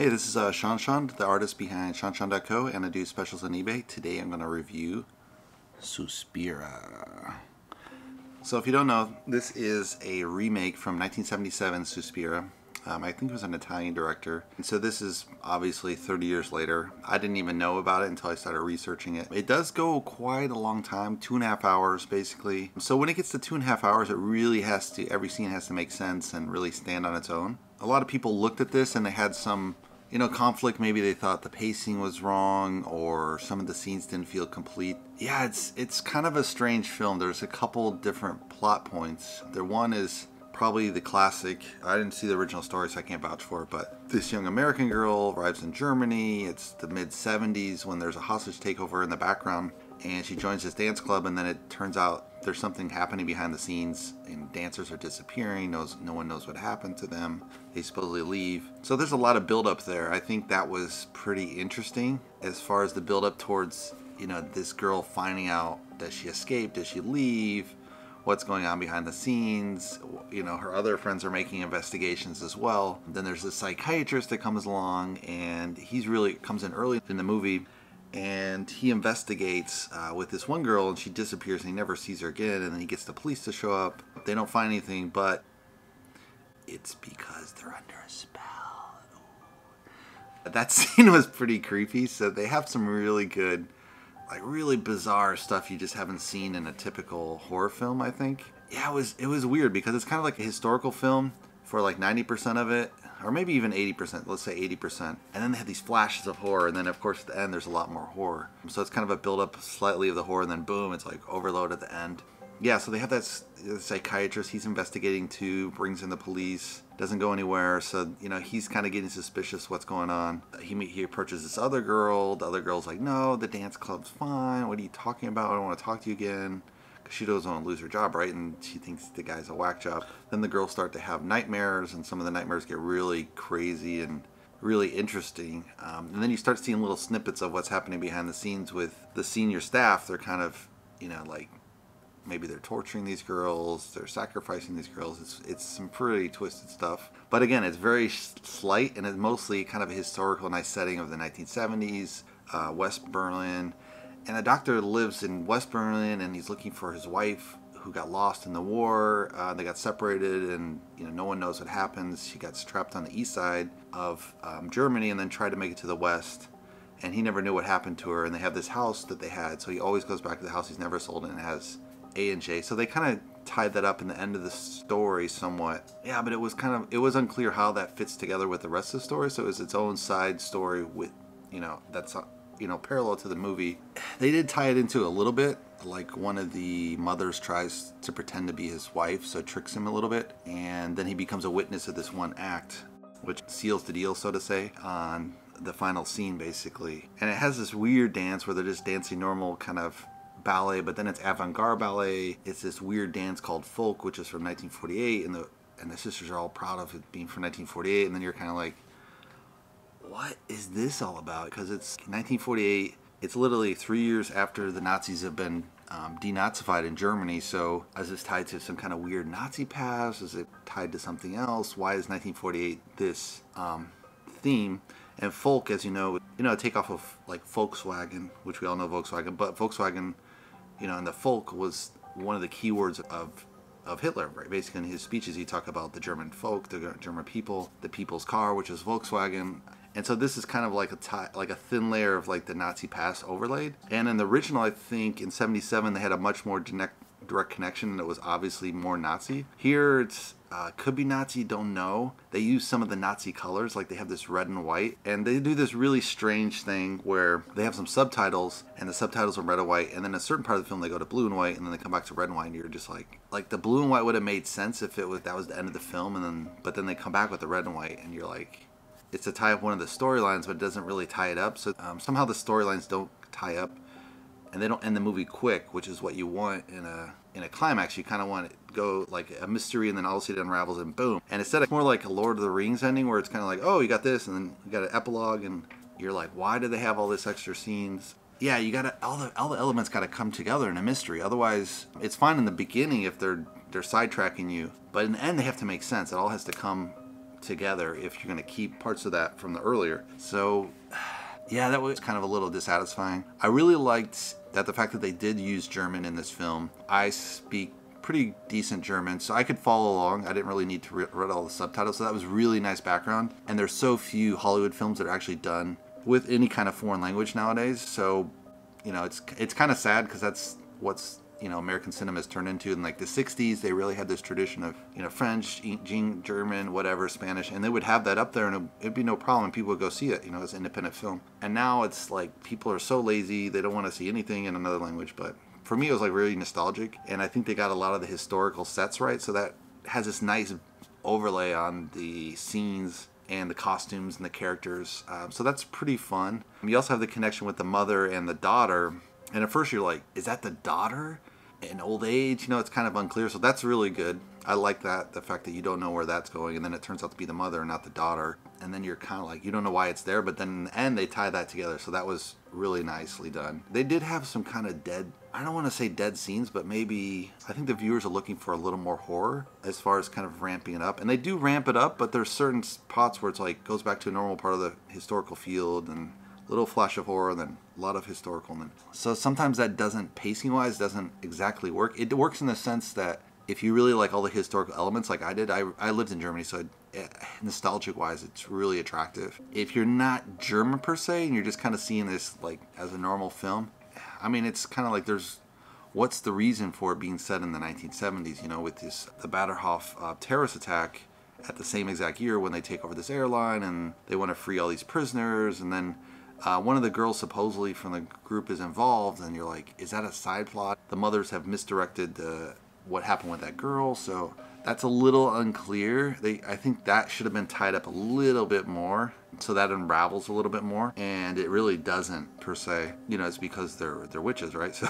Hey, this is shawnshawn, the artist behind shawnshawn.co, and I do specials on eBay. Today I'm going to review Suspiria. So if you don't know, this is a remake from 1977 Suspiria. I think it was an Italian director. And so this is obviously 30 years later. I didn't even know about it until I started researching it. It does go quite a long time, 2.5 hours basically. So when it gets to 2.5 hours, it really has to, every scene has to make sense and really stand on its own. A lot of people looked at this and they had some, conflict. Maybe they thought the pacing was wrong or some of the scenes didn't feel complete. Yeah, it's kind of a strange film. There's a couple different plot points. One is probably the classic. I didn't see the original story, so I can't vouch for it, but this young American girl arrives in Germany. It's the mid-70s when there's a hostage takeover in the background, and she joins this dance club, and then it turns out there's something happening behind the scenes, and dancers are disappearing. No one knows what happened to them. They supposedly leave. So there's a lot of build-up there. I think that was pretty interesting as far as the build-up towards, this girl finding out that she escaped. Does she leave? What's going on behind the scenes? Her other friends are making investigations as well. Then there's this psychiatrist that comes along, and comes in early in the movie, and he investigates with this one girl, and she disappears, and he never sees her again. And then he gets the police to show up. They don't find anything, but it's because they're under a spell. That scene was pretty creepy. So they have some really good, really bizarre stuff you just haven't seen in a typical horror film, I think. Yeah, it was weird because it's kind of like a historical film for 90% of it, or maybe even 80%, let's say 80%. And then they have these flashes of horror, and then of course at the end there's a lot more horror. So it's kind of a build-up slightly of the horror, and then boom, it's overload at the end. Yeah, so they have that psychiatrist, he's investigating too, brings in the police, doesn't go anywhere, so, he's kind of getting suspicious what's going on. He approaches this other girl, the other girl's like, no, the dance club's fine, what are you talking about, I don't want to talk to you again. Because she doesn't want to lose her job, right? And she thinks the guy's a whack job. Then the girls start to have nightmares, and some of the nightmares get really crazy and really interesting. And then you start seeing little snippets of what's happening behind the scenes with the senior staff. They're kind of, maybe they're torturing these girls, they're sacrificing these girls. It's some pretty twisted stuff. But again, it's very slight, and it's mostly kind of a historical, nice setting of the 1970s, West Berlin. And the doctor lives in West Berlin, and he's looking for his wife who got lost in the war. They got separated, and no one knows what happens. She got trapped on the east side of Germany and then tried to make it to the west. And he never knew what happened to her. And they have this house that they had, so he always goes back to the house he's never sold, and it has A and J. So they kind of tied that up in the end of the story somewhat. Yeah, but it was unclear how that fits together with the rest of the story. So it was its own side story with, that's parallel to the movie. They did tie it into a little bit, one of the mothers tries to pretend to be his wife, so it tricks him a little bit, and then he becomes a witness of this one act, which seals the deal, so to say, on the final scene, basically. And it has this weird dance where they're just dancing normal kind of ballet, but then it's avant-garde ballet. It's this weird dance called folk, which is from 1948, and the sisters are all proud of it being from 1948, and then you're kind of like, what is this all about? Because it's 1948. It's literally 3 years after the Nazis have been denazified in Germany. So is this tied to some kind of weird Nazi past? Is it tied to something else? Why is 1948 this theme? And folk, as a takeoff of Volkswagen, which we all know Volkswagen, but Volkswagen, and the folk was one of the keywords of Hitler, right? Basically in his speeches he talked about the German folk, the German people, the people's car, which is Volkswagen. And so this is kind of like a thin layer of the Nazi past overlaid. And in the original, I think in '77 they had a much more direct connection, and it was obviously more Nazi. Here it's could be Nazi, don't know. They use some of the Nazi colors, they have this red and white, and they do this really strange thing where they have some subtitles, and the subtitles are red and white, and then a certain part of the film they go to blue and white, and then they come back to red and white, and you're just like the blue and white would have made sense if that was the end of the film, but then they come back with the red and white, and you're like, it's to tie up one of the storylines, but it doesn't really tie it up. So somehow the storylines don't tie up, and they don't end the movie quick, which is what you want in a climax. You kind of want it to go like a mystery, and then all of a sudden it unravels, and boom. And instead it's more like a Lord of the Rings ending, where it's kind of like, oh, you got this, and then you got an epilogue, and you're like, why do they have all this extra scenes? Yeah, you gotta all the elements gotta come together in a mystery. Otherwise, it's fine in the beginning if they're sidetracking you, but in the end they have to make sense. It all has to come together if you're going to keep parts of that from the earlier. So yeah, that was kind of a little dissatisfying. I really liked that the fact that they did use German in this film. I speak pretty decent German, so I could follow along. I didn't really need to read all the subtitles, so that was really nice background. And there's so few Hollywood films that are actually done with any kind of foreign language nowadays. So, you know, it's kind of sad because that's what's, you know, American cinema has turned into. In like the 60s, they really had this tradition of, you know, French, German, whatever, Spanish, and they would have that up there and it'd be no problem. People would go see it, you know, as an independent film. And now it's like people are so lazy, they don't want to see anything in another language. But for me, it was like really nostalgic, and I think they got a lot of the historical sets right, so that has this nice overlay on the scenes and the costumes and the characters. So that's pretty fun. You also have the connection with the mother and the daughter, and at first you're like, is that the daughter in old age? You know, it's kind of unclear, so that's really good. I like that, the fact that you don't know where that's going, and then it turns out to be the mother and not the daughter, and then you're kind of like, you don't know why it's there, but then in the end they tie that together, so that was really nicely done. They did have some kind of dead, I don't want to say dead scenes, but maybe, I think the viewers are looking for a little more horror as far as kind of ramping it up, and they do ramp it up, but there's certain spots where it's like, goes back to a normal part of the historical field, and little flash of horror, and then a lot of historical. So sometimes that doesn't, pacing wise, doesn't exactly work. It works in the sense that if you really like all the historical elements like I did, I lived in Germany, so nostalgic wise it's really attractive. If you're not German per se and you're just kind of seeing this like as a normal film, I mean, it's kind of like there's, what's the reason for it being set in the 1970s, you know, with this, the Baderhof terrorist attack at the same exact year when they take over this airline and they want to free all these prisoners, and then one of the girls supposedly from the group is involved, and you're like, is that a side plot? The mothers have misdirected what happened with that girl, so that's a little unclear. I think that should have been tied up a little bit more, so that unravels a little bit more, and it really doesn't per se. You know, it's because they're witches, right? So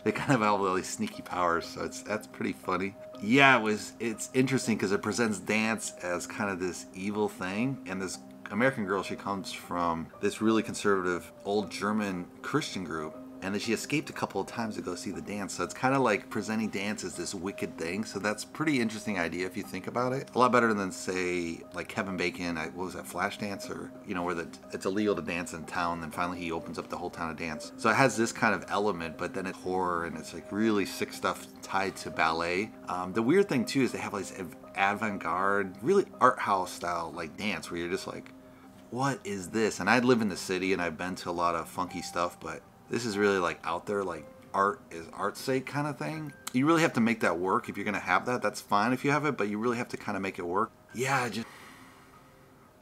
they kind of have all these sneaky powers, so that's pretty funny. Yeah, it's interesting because it presents dance as kind of this evil thing, and this American girl, she comes from this really conservative old German Christian group, and then she escaped a couple of times to go see the dance, so it's kind of like presenting dance as this wicked thing. So that's pretty interesting idea if you think about it. A lot better than, say, like Kevin Bacon, what was that, Flashdance, or, you know, where it's illegal to dance in town, then finally he opens up the whole town to dance. So it has this kind of element, but then it's horror, and it's like really sick stuff tied to ballet. The weird thing too is they have like this avant-garde, really art house style like dance where you're just like, what is this? And I live in the city and I've been to a lot of funky stuff, but this is really like out there, like art is art's sake kind of thing. You really have to make that work. If you're gonna have that, that's fine if you have it, but you really have to kind of make it work. Yeah,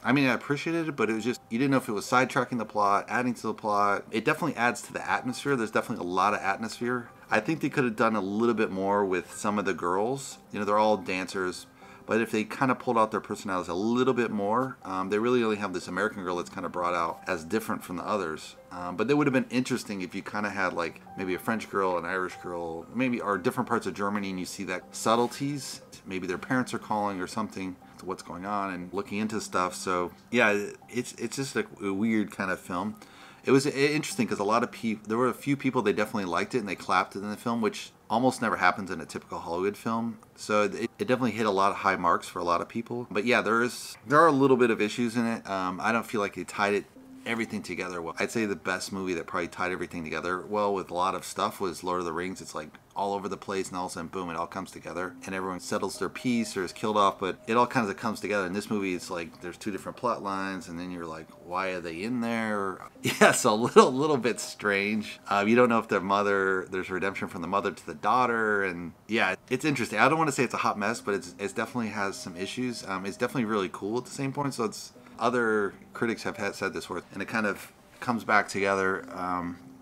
I mean, I appreciated it, but it was just, you didn't know if it was sidetracking the plot, adding to the plot. It definitely adds to the atmosphere. There's definitely a lot of atmosphere. I think they could have done a little bit more with some of the girls. You know, they're all dancers, but if they kind of pulled out their personalities a little bit more, they really only have this American girl that's kind of brought out as different from the others. But it would have been interesting if you kind of had like maybe a French girl, an Irish girl, maybe, or different parts of Germany, and you see that subtleties. Maybe their parents are calling or something to what's going on and looking into stuff. So yeah, it's just like a weird kind of film. It was interesting because a lot of people, there were a few people, they definitely liked it and they clapped it in the film, which almost never happens in a typical Hollywood film. So it definitely hit a lot of high marks for a lot of people. But yeah, there are a little bit of issues in it. I don't feel like they tied everything together well. I'd say the best movie that probably tied everything together well with a lot of stuff was Lord of the Rings. It's like all over the place, and all of a sudden, boom, it all comes together, and everyone settles their piece or is killed off, but it all kind of comes together. In this movie, it's like there's two different plot lines, and then you're like, why are they in there? Yeah, so a little bit strange. You don't know if there's redemption from the mother to the daughter, and yeah, it's interesting. I don't want to say it's a hot mess, but it definitely has some issues. It's definitely really cool at the same point, so it's, other critics have said this word, and it kind of comes back together.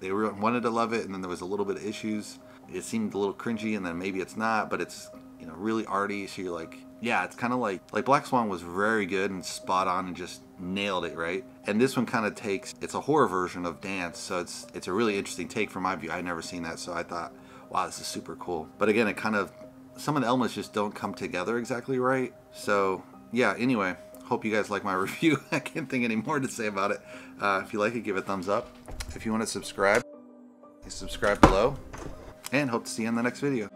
They wanted to love it, and then there was a little bit of issues. It seemed a little cringy, and then maybe it's not, but it's, you know, really arty. So you're like, yeah, it's kind of like Black Swan was very good and spot on and just nailed it, right? And this one kind of it's a horror version of dance, so it's a really interesting take from my view. I'd never seen that, so I thought, wow, this is super cool. But again, it kind of, some of the elements just don't come together exactly right. So yeah, anyway. Hope you guys like my review. I can't think any more to say about it. If you like it, give it a thumbs up. If you want to subscribe below. And hope to see you in the next video.